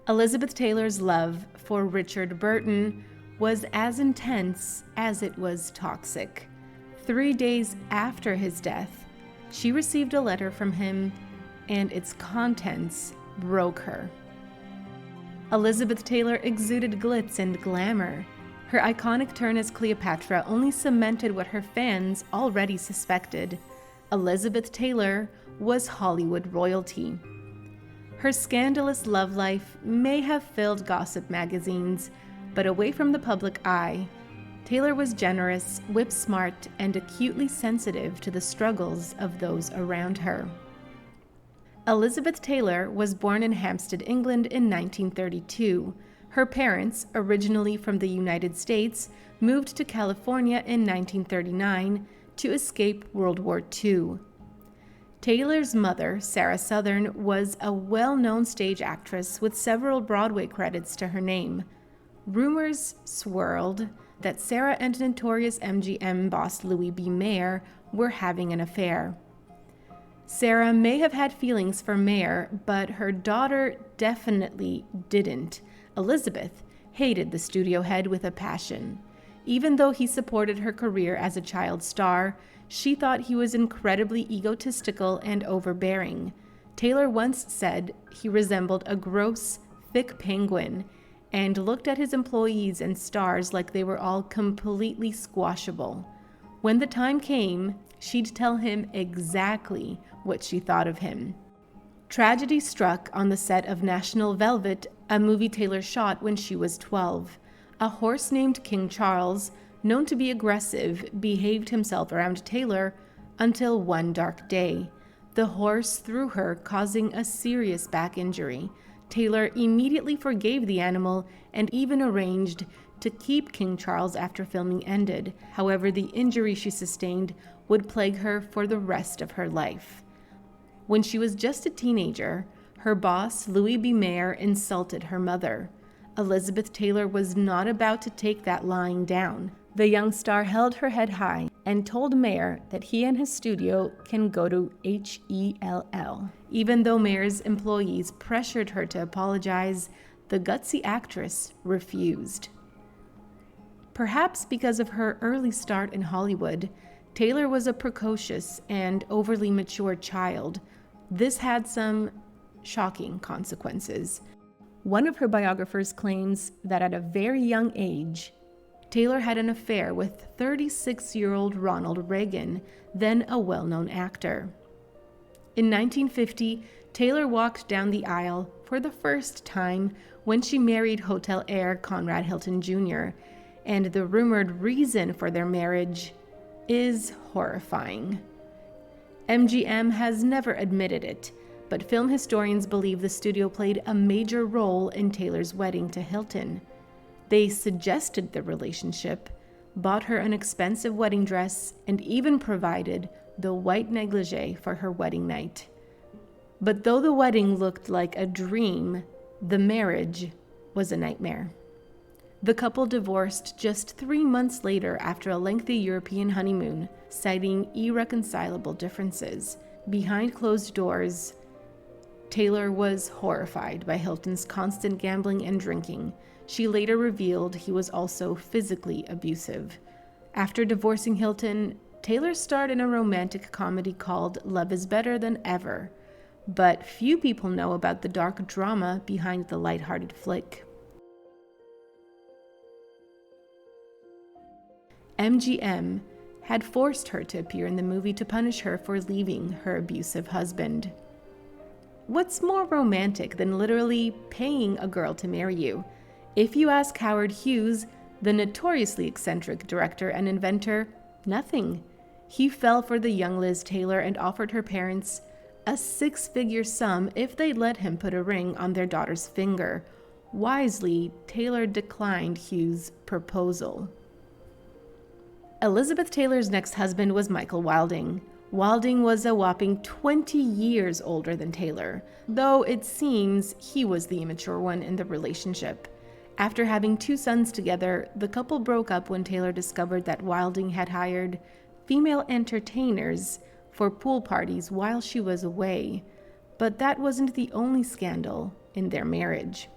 Elizabeth Taylor's love for Richard Burton was as intense as it was toxic. 3 days after his death, she received a letter from him, and its contents broke her. Elizabeth Taylor exuded glitz and glamour. Her iconic turn as Cleopatra only cemented what her fans already suspected. Elizabeth Taylor was Hollywood royalty. Her scandalous love life may have filled gossip magazines, but away from the public eye, Taylor was generous, whip-smart, and acutely sensitive to the struggles of those around her. Elizabeth Taylor was born in Hampstead, England in 1932. Her parents, originally from the United States, moved to California in 1939 to escape World War II. Taylor's mother, Sarah Southern, was a well-known stage actress with several Broadway credits to her name. Rumors swirled that Sarah and notorious MGM boss Louis B. Mayer were having an affair. Sarah may have had feelings for Mayer, but her daughter definitely didn't. Elizabeth hated the studio head with a passion. Even though he supported her career as a child star, she thought he was incredibly egotistical and overbearing. Taylor once said he resembled a gross, thick penguin and looked at his employees and stars like they were all completely squashable. When the time came, she'd tell him exactly what she thought of him. Tragedy struck on the set of National Velvet, a movie Taylor shot when she was 12. A horse named King Charles, known to be aggressive, behaved himself around Taylor until one dark day. The horse threw her, causing a serious back injury. Taylor immediately forgave the animal and even arranged to keep King Charles after filming ended. However, the injury she sustained would plague her for the rest of her life. When she was just a teenager, her boss, Louis B. Mayer, insulted her mother. Elizabeth Taylor was not about to take that lying down. The young star held her head high and told Mayer that he and his studio can go to hell. Even though Mayer's employees pressured her to apologize, the gutsy actress refused. Perhaps because of her early start in Hollywood, Taylor was a precocious and overly mature child. This had some shocking consequences. One of her biographers claims that at a very young age, Taylor had an affair with 36-year-old Ronald Reagan, then a well-known actor. In 1950, Taylor walked down the aisle for the first time when she married hotel heir Conrad Hilton Jr., and the rumored reason for their marriage is horrifying. MGM has never admitted it, but film historians believe the studio played a major role in Taylor's wedding to Hilton. They suggested the relationship, bought her an expensive wedding dress, and even provided the white negligee for her wedding night. But though the wedding looked like a dream, the marriage was a nightmare. The couple divorced just 3 months later after a lengthy European honeymoon, citing irreconcilable differences. Behind closed doors, Taylor was horrified by Hilton's constant gambling and drinking. She later revealed he was also physically abusive. After divorcing Hilton, Taylor starred in a romantic comedy called Love is Better Than Ever, but few people know about the dark drama behind the lighthearted flick. MGM had forced her to appear in the movie to punish her for leaving her abusive husband. What's more romantic than literally paying a girl to marry you? If you ask Howard Hughes, the notoriously eccentric director and inventor, nothing. He fell for the young Liz Taylor and offered her parents a 6-figure sum if they'd let him put a ring on their daughter's finger. Wisely, Taylor declined Hughes' proposal. Elizabeth Taylor's next husband was Michael Wilding. Wilding was a whopping 20 years older than Taylor, though it seems he was the immature one in the relationship. After having 2 sons together, the couple broke up when Taylor discovered that Wilding had hired female entertainers for pool parties while she was away. But that wasn't the only scandal in their marriage.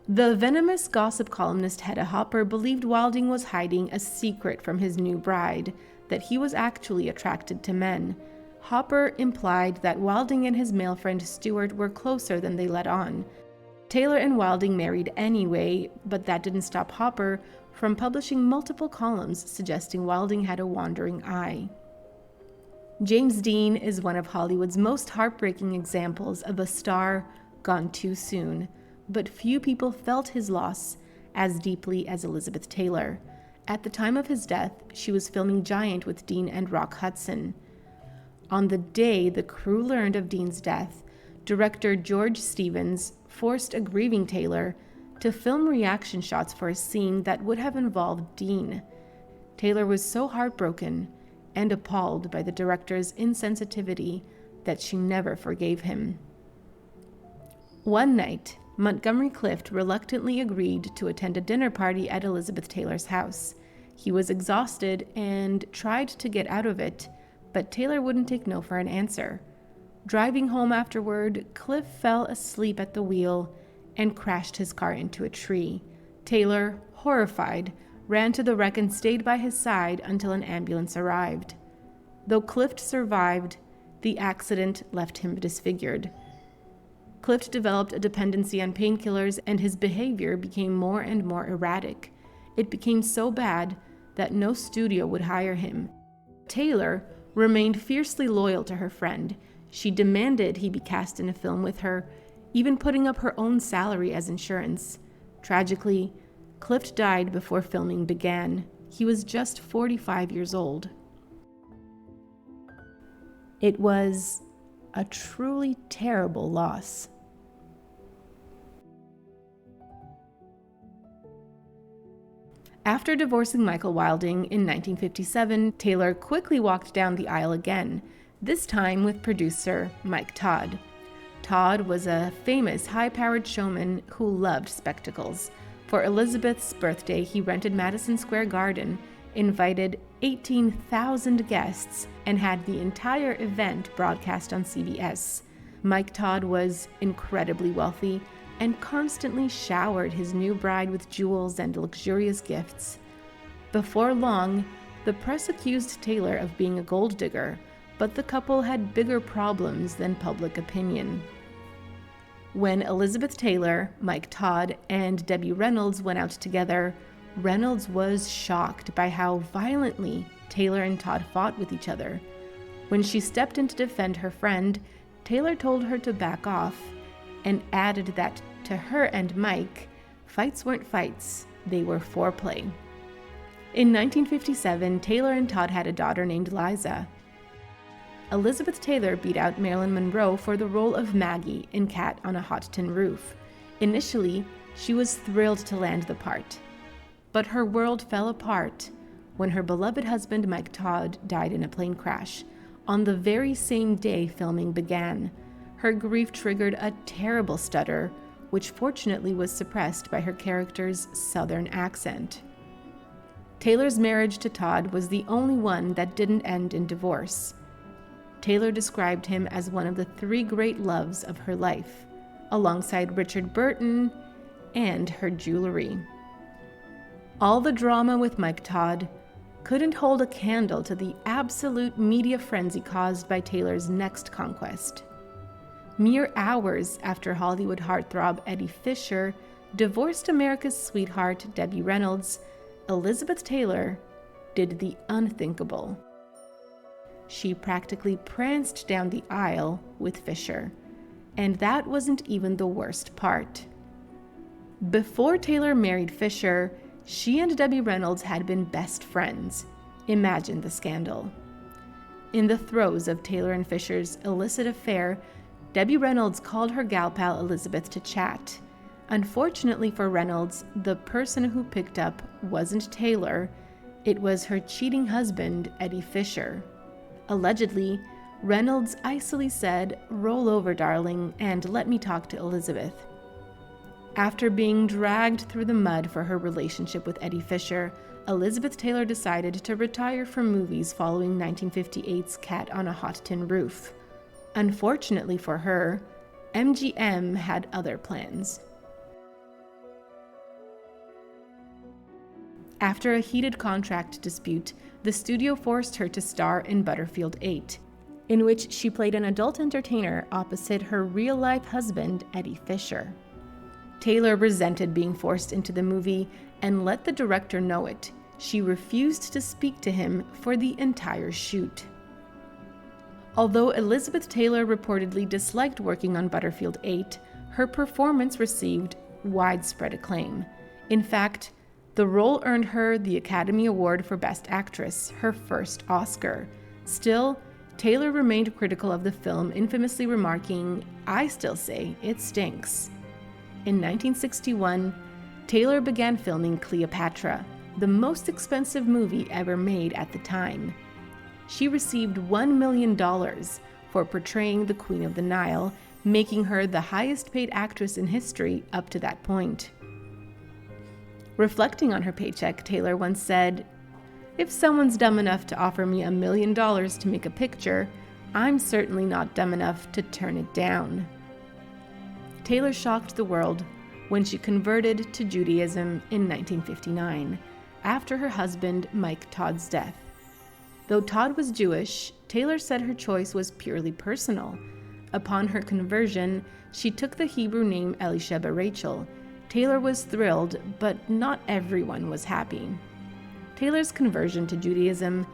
The venomous gossip columnist Hedda Hopper believed Wilding was hiding a secret from his new bride, that he was actually attracted to men. Hopper implied that Wilding and his male friend Stuart were closer than they let on. Taylor and Wilding married anyway, but that didn't stop Hopper from publishing multiple columns suggesting Wilding had a wandering eye. James Dean is one of Hollywood's most heartbreaking examples of a star gone too soon, but few people felt his loss as deeply as Elizabeth Taylor. At the time of his death, she was filming Giant with Dean and Rock Hudson. On the day the crew learned of Dean's death, director George Stevens forced a grieving Taylor to film reaction shots for a scene that would have involved Dean. Taylor was so heartbroken and appalled by the director's insensitivity that she never forgave him. One night, Montgomery Clift reluctantly agreed to attend a dinner party at Elizabeth Taylor's house. He was exhausted and tried to get out of it, but Taylor wouldn't take no for an answer. Driving home afterward, Clift fell asleep at the wheel and crashed his car into a tree. Taylor, horrified, ran to the wreck and stayed by his side until an ambulance arrived. Though Clift survived, the accident left him disfigured. Clift developed a dependency on painkillers, and his behavior became more and more erratic. It became so bad that no studio would hire him. Taylor remained fiercely loyal to her friend. She demanded he be cast in a film with her, even putting up her own salary as insurance. Tragically, Clift died before filming began. He was just 45 years old. It was a truly terrible loss. After divorcing Michael Wilding in 1957, Taylor quickly walked down the aisle again, this time with producer Mike Todd. Todd was a famous high-powered showman who loved spectacles. For Elizabeth's birthday, he rented Madison Square Garden, invited 18,000 guests, and had the entire event broadcast on CBS. Mike Todd was incredibly wealthy and constantly showered his new bride with jewels and luxurious gifts. Before long, the press accused Taylor of being a gold digger, but the couple had bigger problems than public opinion. When Elizabeth Taylor, Mike Todd, and Debbie Reynolds went out together, Reynolds was shocked by how violently Taylor and Todd fought with each other. When she stepped in to defend her friend, Taylor told her to back off and added that to her and Mike, fights weren't fights, they were foreplay. In 1957, Taylor and Todd had a daughter named Liza. Elizabeth Taylor beat out Marilyn Monroe for the role of Maggie in Cat on a Hot Tin Roof. Initially, she was thrilled to land the part. But her world fell apart when her beloved husband Mike Todd died in a plane crash, on the very same day filming began. Her grief triggered a terrible stutter, which fortunately was suppressed by her character's Southern accent. Taylor's marriage to Todd was the only one that didn't end in divorce. Taylor described him as one of the 3 great loves of her life, alongside Richard Burton and her jewelry. All the drama with Mike Todd couldn't hold a candle to the absolute media frenzy caused by Taylor's next conquest. Mere hours after Hollywood heartthrob Eddie Fisher divorced America's sweetheart Debbie Reynolds, Elizabeth Taylor did the unthinkable. She practically pranced down the aisle with Fisher, and that wasn't even the worst part. Before Taylor married Fisher, she and Debbie Reynolds had been best friends. Imagine the scandal. In the throes of Taylor and Fisher's illicit affair, Debbie Reynolds called her gal pal Elizabeth to chat. Unfortunately for Reynolds, the person who picked up wasn't Taylor, it was her cheating husband, Eddie Fisher. Allegedly, Reynolds icily said, "Roll over, darling, and let me talk to Elizabeth." After being dragged through the mud for her relationship with Eddie Fisher, Elizabeth Taylor decided to retire from movies following 1958's Cat on a Hot Tin Roof. Unfortunately for her, MGM had other plans. After a heated contract dispute, the studio forced her to star in Butterfield 8, in which she played an adult entertainer opposite her real-life husband, Eddie Fisher. Taylor resented being forced into the movie and let the director know it. She refused to speak to him for the entire shoot. Although Elizabeth Taylor reportedly disliked working on Butterfield 8, her performance received widespread acclaim. In fact, the role earned her the Academy Award for Best Actress, her first Oscar. Still, Taylor remained critical of the film, infamously remarking, "I still say it stinks." In 1961, Taylor began filming Cleopatra, the most expensive movie ever made at the time. She received $1 million for portraying the Queen of the Nile, making her the highest-paid actress in history up to that point. Reflecting on her paycheck, Taylor once said, "If someone's dumb enough to offer me $1 million to make a picture, I'm certainly not dumb enough to turn it down." Taylor shocked the world when she converted to Judaism in 1959, after her husband Mike Todd's death. Though Todd was Jewish, Taylor said her choice was purely personal. Upon her conversion, she took the Hebrew name Elisheba Rachel. Taylor was thrilled, but not everyone was happy. Taylor's conversion to Judaism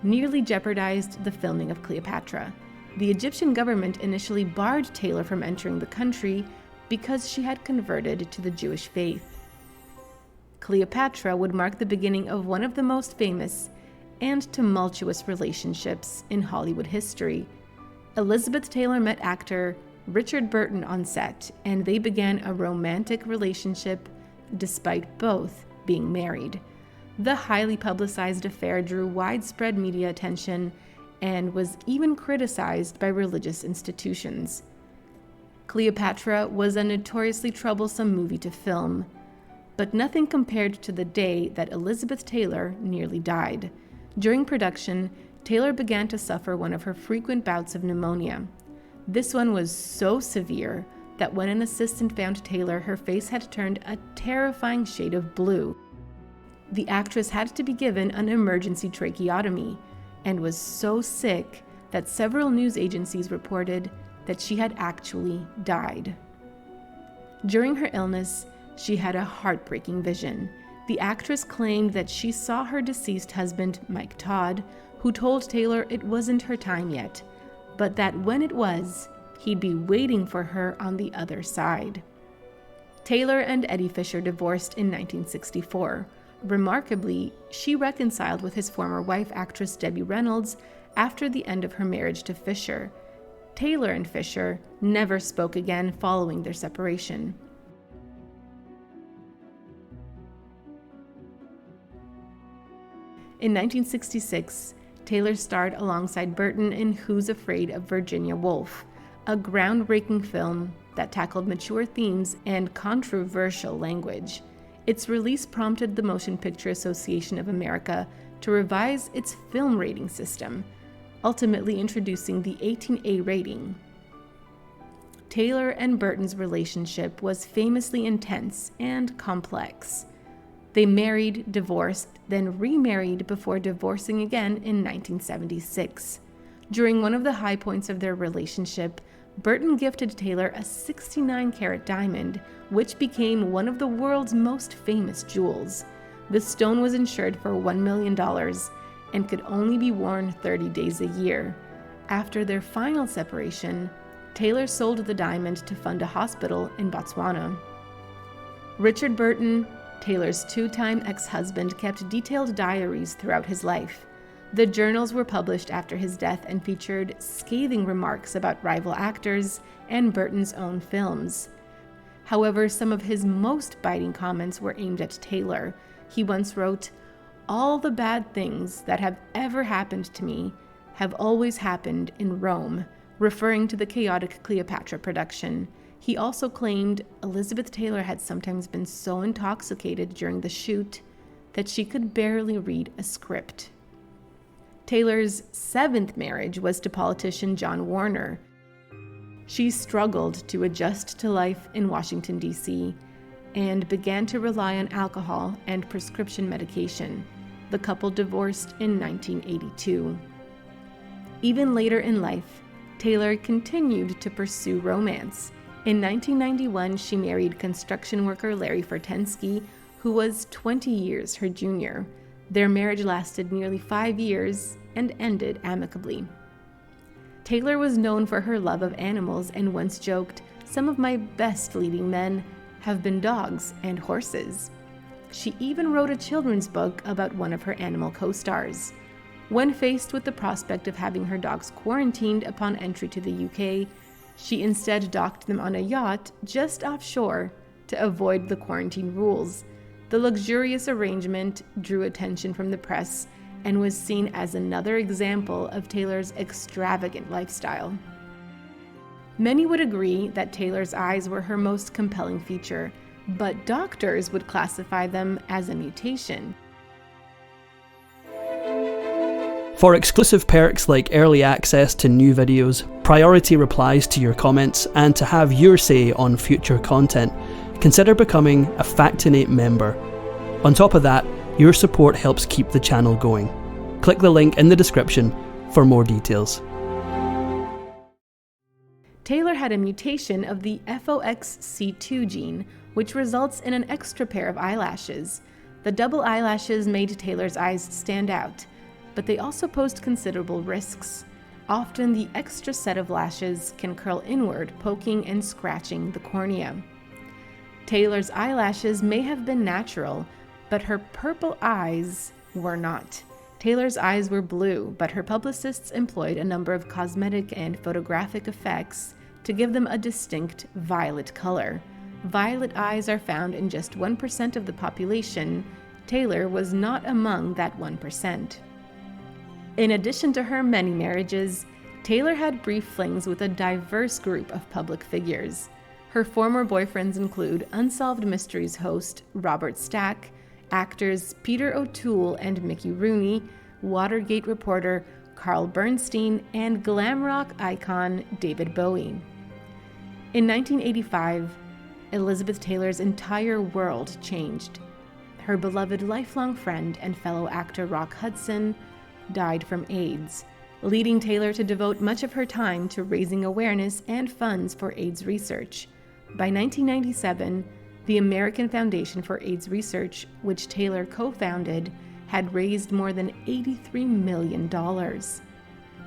nearly jeopardized the filming of Cleopatra. The Egyptian government initially barred Taylor from entering the country because she had converted to the Jewish faith. Cleopatra would mark the beginning of one of the most famous and tumultuous relationships in Hollywood history. Elizabeth Taylor met actor Richard Burton on set, and they began a romantic relationship despite both being married. The highly publicized affair drew widespread media attention and was even criticized by religious institutions. Cleopatra was a notoriously troublesome movie to film, but nothing compared to the day that Elizabeth Taylor nearly died. During production, Taylor began to suffer one of her frequent bouts of pneumonia. This one was so severe that when an assistant found Taylor, her face had turned a terrifying shade of blue. The actress had to be given an emergency tracheotomy and was so sick that several news agencies reported that she had actually died. During her illness, she had a heartbreaking vision. The actress claimed that she saw her deceased husband, Mike Todd, who told Taylor it wasn't her time yet, but that when it was, he'd be waiting for her on the other side. Taylor and Eddie Fisher divorced in 1964. Remarkably, she reconciled with his former wife, actress Debbie Reynolds, after the end of her marriage to Fisher. Taylor and Fisher never spoke again following their separation. In 1966, Taylor starred alongside Burton in Who's Afraid of Virginia Woolf, a groundbreaking film that tackled mature themes and controversial language. Its release prompted the Motion Picture Association of America to revise its film rating system, ultimately introducing the 18A rating. Taylor and Burton's relationship was famously intense and complex. They married, divorced, then remarried before divorcing again in 1976. During one of the high points of their relationship, Burton gifted Taylor a 69-carat diamond, which became one of the world's most famous jewels. The stone was insured for $1 million and could only be worn 30 days a year. After their final separation, Taylor sold the diamond to fund a hospital in Botswana. Richard Burton, Taylor's two-time ex-husband, kept detailed diaries throughout his life. The journals were published after his death and featured scathing remarks about rival actors and Burton's own films. However, some of his most biting comments were aimed at Taylor. He once wrote, "All the bad things that have ever happened to me have always happened in Rome," referring to the chaotic Cleopatra production. He also claimed Elizabeth Taylor had sometimes been so intoxicated during the shoot that she could barely read a script. Taylor's seventh marriage was to politician John Warner. She struggled to adjust to life in Washington, D.C. and began to rely on alcohol and prescription medication. The couple divorced in 1982. Even later in life, Taylor continued to pursue romance. In 1991, she married construction worker Larry Fortensky, who was 20 years her junior. Their marriage lasted nearly 5 years and ended amicably. Taylor was known for her love of animals and once joked, "Some of my best leading men have been dogs and horses." She even wrote a children's book about one of her animal co-stars. When faced with the prospect of having her dogs quarantined upon entry to the UK, she instead docked them on a yacht just offshore to avoid the quarantine rules. The luxurious arrangement drew attention from the press and was seen as another example of Taylor's extravagant lifestyle. Many would agree that Taylor's eyes were her most compelling feature, but doctors would classify them as a mutation. For exclusive perks like early access to new videos, priority replies to your comments, and to have your say on future content, consider becoming a Factinate member. On top of that, your support helps keep the channel going. Click the link in the description for more details. Taylor had a mutation of the FOXC2 gene, which results in an extra pair of eyelashes. The double eyelashes made Taylor's eyes stand out, but they also posed considerable risks. Often the extra set of lashes can curl inward, poking and scratching the cornea. Taylor's eyelashes may have been natural, but her purple eyes were not. Taylor's eyes were blue, but her publicists employed a number of cosmetic and photographic effects to give them a distinct violet color. Violet eyes are found in just 1% of the population. Taylor was not among that 1%. In addition to her many marriages, Taylor had brief flings with a diverse group of public figures. Her former boyfriends include Unsolved Mysteries host Robert Stack, actors Peter O'Toole and Mickey Rooney, Watergate reporter Carl Bernstein, and glam rock icon David Bowie. In 1985, Elizabeth Taylor's entire world changed. Her beloved lifelong friend and fellow actor Rock Hudson died from AIDS, leading Taylor to devote much of her time to raising awareness and funds for AIDS research. By 1997, the American Foundation for AIDS Research, which Taylor co-founded, had raised more than $83 million.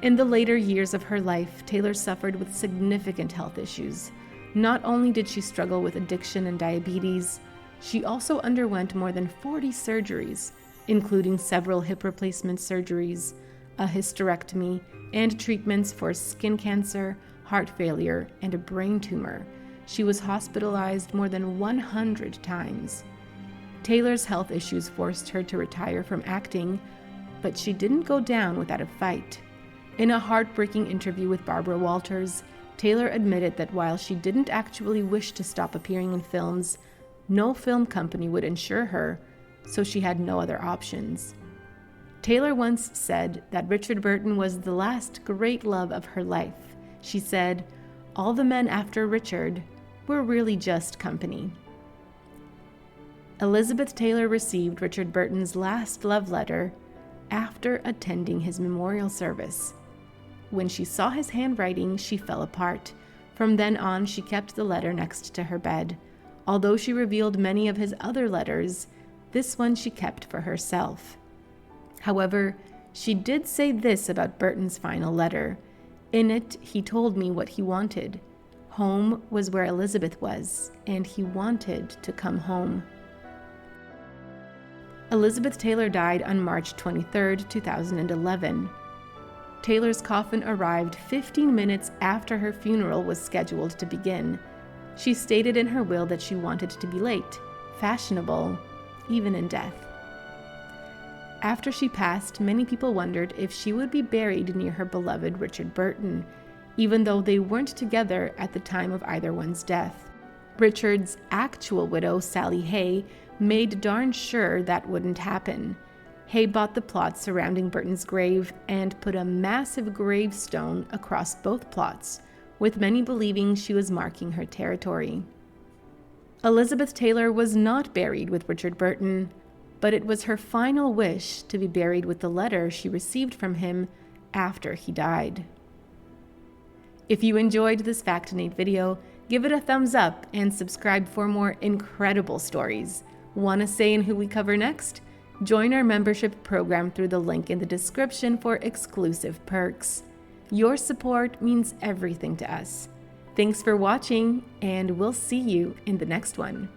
In the later years of her life, Taylor suffered with significant health issues. Not only did she struggle with addiction and diabetes, she also underwent more than 40 surgeries, including several hip replacement surgeries, a hysterectomy, and treatments for skin cancer, heart failure, and a brain tumor. She was hospitalized more than 100 times. Taylor's health issues forced her to retire from acting, but she didn't go down without a fight. In a heartbreaking interview with Barbara Walters, Taylor admitted that while she didn't actually wish to stop appearing in films, no film company would insure her, so she had no other options. Taylor once said that Richard Burton was the last great love of her life. She said, "All the men after Richard were really just company." Elizabeth Taylor received Richard Burton's last love letter after attending his memorial service. When she saw his handwriting, she fell apart. From then on, she kept the letter next to her bed. Although she revealed many of his other letters, this one she kept for herself. However, she did say this about Burton's final letter. In it, he told me what he wanted. Home was where Elizabeth was, and he wanted to come home. Elizabeth Taylor died on March 23, 2011. Taylor's coffin arrived 15 minutes after her funeral was scheduled to begin. She stated in her will that she wanted to be late, fashionable, even in death. After she passed, many people wondered if she would be buried near her beloved Richard Burton, even though they weren't together at the time of either one's death. Richard's actual widow, Sally Hay, made darn sure that wouldn't happen. Hay bought the plot surrounding Burton's grave and put a massive gravestone across both plots, with many believing she was marking her territory. Elizabeth Taylor was not buried with Richard Burton, but it was her final wish to be buried with the letter she received from him after he died. If you enjoyed this Factinate video, give it a thumbs up and subscribe for more incredible stories. Want a say in who we cover next? Join our membership program through the link in the description for exclusive perks. Your support means everything to us. Thanks for watching, and we'll see you in the next one.